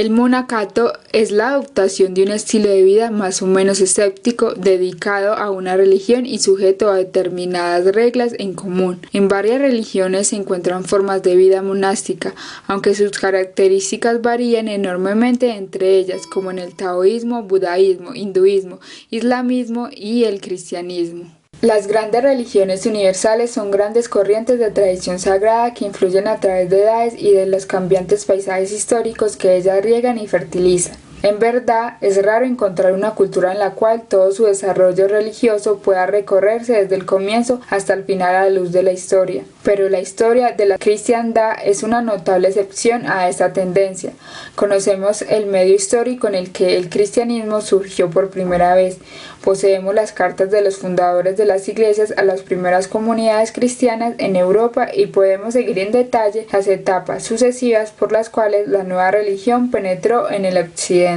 El monacato es la adoptación de un estilo de vida más o menos escéptico, dedicado a una religión y sujeto a determinadas reglas en común. En varias religiones se encuentran formas de vida monástica, aunque sus características varían enormemente entre ellas, como en el taoísmo, budaísmo, hinduismo, islamismo y el cristianismo. Las grandes religiones universales son grandes corrientes de tradición sagrada que influyen a través de edades y de los cambiantes paisajes históricos que ellas riegan y fertilizan. En verdad, es raro encontrar una cultura en la cual todo su desarrollo religioso pueda recorrerse desde el comienzo hasta el final a la luz de la historia. Pero la historia de la cristiandad es una notable excepción a esta tendencia. Conocemos el medio histórico en el que el cristianismo surgió por primera vez. Poseemos las cartas de los fundadores de las iglesias a las primeras comunidades cristianas en Europa y podemos seguir en detalle las etapas sucesivas por las cuales la nueva religión penetró en el occidente.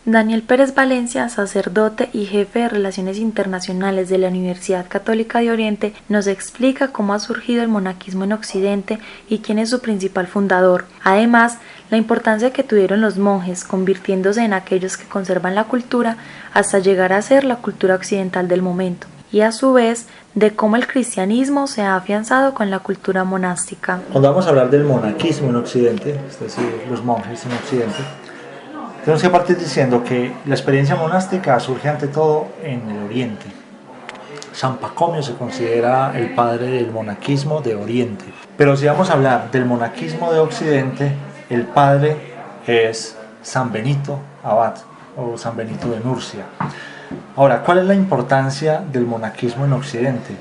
Daniel Pérez Valencia, sacerdote y jefe de Relaciones Internacionales de la Universidad Católica de Oriente, nos explica cómo ha surgido el monaquismo en Occidente y quién es su principal fundador. Además, la importancia que tuvieron los monjes, convirtiéndose en aquellos que conservan la cultura hasta llegar a ser la cultura occidental del momento, y a su vez de cómo el cristianismo se ha afianzado con la cultura monástica. Cuando vamos a hablar del monaquismo en Occidente, es decir, los monjes en Occidente, tenemos que partir diciendo que la experiencia monástica surge ante todo en el Oriente. San Pacomio se considera el padre del monaquismo de Oriente. Pero si vamos a hablar del monaquismo de Occidente, el padre es San Benito Abad o San Benito de Nurcia. Ahora, ¿cuál es la importancia del monaquismo en Occidente?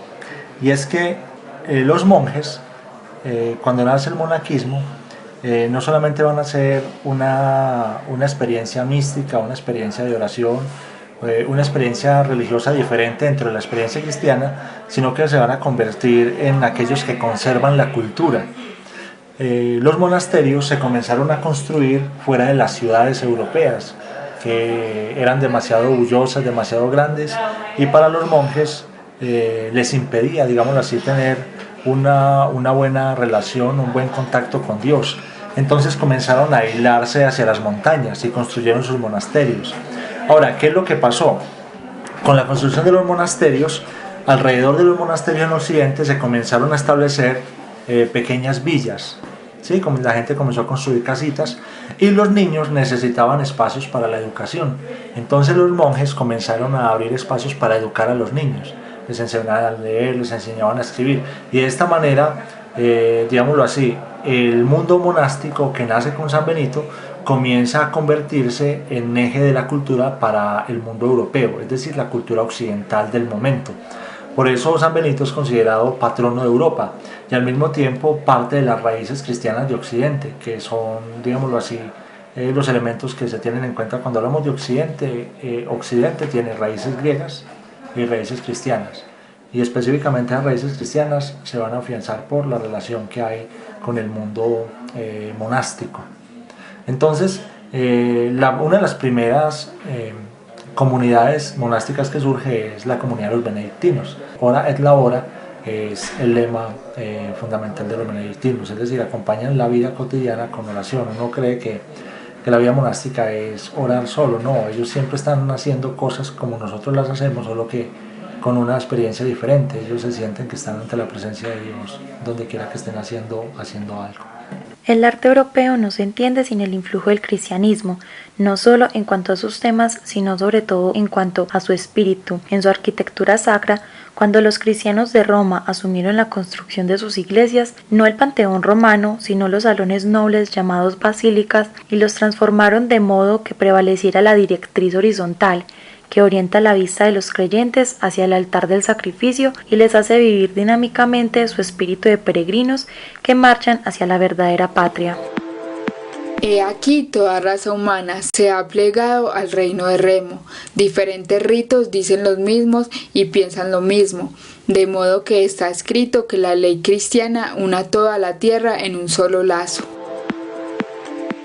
Y es que los monjes, cuando nace el monaquismo, no solamente van a ser una experiencia mística, una experiencia de oración, una experiencia religiosa diferente dentro de la experiencia cristiana, sino que se van a convertir en aquellos que conservan la cultura. Los monasterios se comenzaron a construir fuera de las ciudades europeas, que eran demasiado bullosas, demasiado grandes, y para los monjes les impedía, digámoslo así, tener una buena relación, un buen contacto con Dios. Entonces comenzaron a aislarse hacia las montañas y construyeron sus monasterios. Ahora, ¿qué es lo que pasó? Con la construcción de los monasterios, alrededor de los monasterios en Occidente se comenzaron a establecer pequeñas villas, ¿sí? Como la gente comenzó a construir casitas y los niños necesitaban espacios para la educación. Entonces los monjes comenzaron a abrir espacios para educar a los niños. Les enseñaban a leer, les enseñaban a escribir, y de esta manera, digámoslo así, el mundo monástico que nace con San Benito comienza a convertirse en eje de la cultura para el mundo europeo, es decir, la cultura occidental del momento. Por eso San Benito es considerado patrono de Europa y al mismo tiempo parte de las raíces cristianas de Occidente, que son, digámoslo así, los elementos que se tienen en cuenta cuando hablamos de Occidente. Occidente tiene raíces griegas y raíces cristianas, y específicamente las raíces cristianas se van a afianzar por la relación que hay con el mundo monástico. Entonces, una de las primeras comunidades monásticas que surge es la comunidad de los benedictinos. Ora et labora es el lema fundamental de los benedictinos, es decir, acompañan la vida cotidiana con oración. Uno cree que la vida monástica es orar solo, no, ellos siempre están haciendo cosas como nosotros las hacemos, solo que con una experiencia diferente. Ellos se sienten que están ante la presencia de Dios donde quiera que estén haciendo algo. El arte europeo no se entiende sin el influjo del cristianismo, no solo en cuanto a sus temas, sino sobre todo en cuanto a su espíritu. En su arquitectura sacra, cuando los cristianos de Roma asumieron la construcción de sus iglesias, no el panteón romano, sino los salones nobles llamados basílicas, y los transformaron de modo que prevaleciera la directriz horizontal, que orienta la vista de los creyentes hacia el altar del sacrificio y les hace vivir dinámicamente su espíritu de peregrinos que marchan hacia la verdadera patria. He aquí toda raza humana se ha plegado al reino de Remo. Diferentes ritos dicen los mismos y piensan lo mismo, de modo que está escrito que la ley cristiana una toda la tierra en un solo lazo.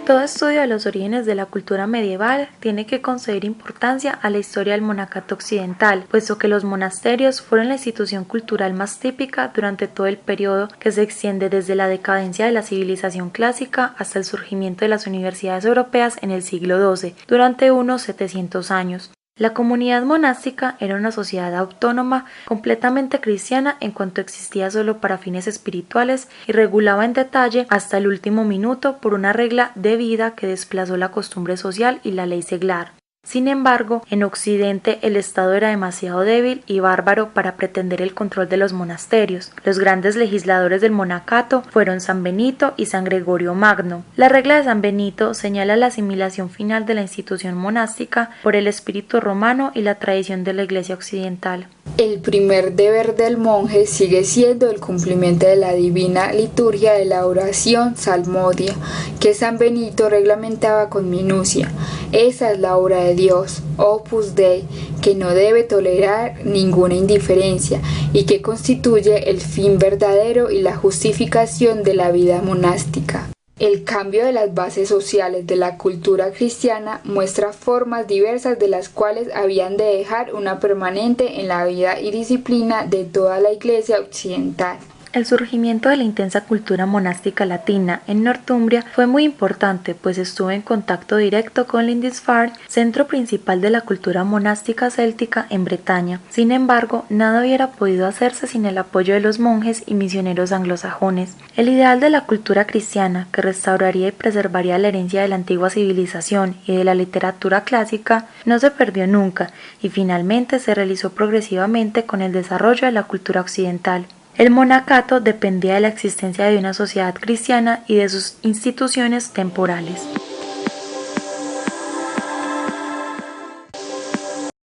Todo estudio de los orígenes de la cultura medieval tiene que conceder importancia a la historia del monacato occidental, puesto que los monasterios fueron la institución cultural más típica durante todo el periodo que se extiende desde la decadencia de la civilización clásica hasta el surgimiento de las universidades europeas en el siglo XII, durante unos 700 años. La comunidad monástica era una sociedad autónoma, completamente cristiana en cuanto existía solo para fines espirituales y regulaba en detalle hasta el último minuto por una regla de vida que desplazó la costumbre social y la ley seglar. Sin embargo, en Occidente el Estado era demasiado débil y bárbaro para pretender el control de los monasterios. Los grandes legisladores del monacato fueron San Benito y San Gregorio Magno. La regla de San Benito señala la asimilación final de la institución monástica por el espíritu romano y la tradición de la Iglesia occidental. El primer deber del monje sigue siendo el cumplimiento de la divina liturgia de la oración salmodia, que San Benito reglamentaba con minucia. Esa es la obra de Dios, Opus Dei, que no debe tolerar ninguna indiferencia y que constituye el fin verdadero y la justificación de la vida monástica. El cambio de las bases sociales de la cultura cristiana muestra formas diversas de las cuales habían de dejar una permanente en la vida y disciplina de toda la Iglesia occidental. El surgimiento de la intensa cultura monástica latina en Northumbria fue muy importante, pues estuvo en contacto directo con Lindisfarne, centro principal de la cultura monástica céltica en Bretaña. Sin embargo, nada hubiera podido hacerse sin el apoyo de los monjes y misioneros anglosajones. El ideal de la cultura cristiana, que restauraría y preservaría la herencia de la antigua civilización y de la literatura clásica, no se perdió nunca y finalmente se realizó progresivamente con el desarrollo de la cultura occidental. El monacato dependía de la existencia de una sociedad cristiana y de sus instituciones temporales.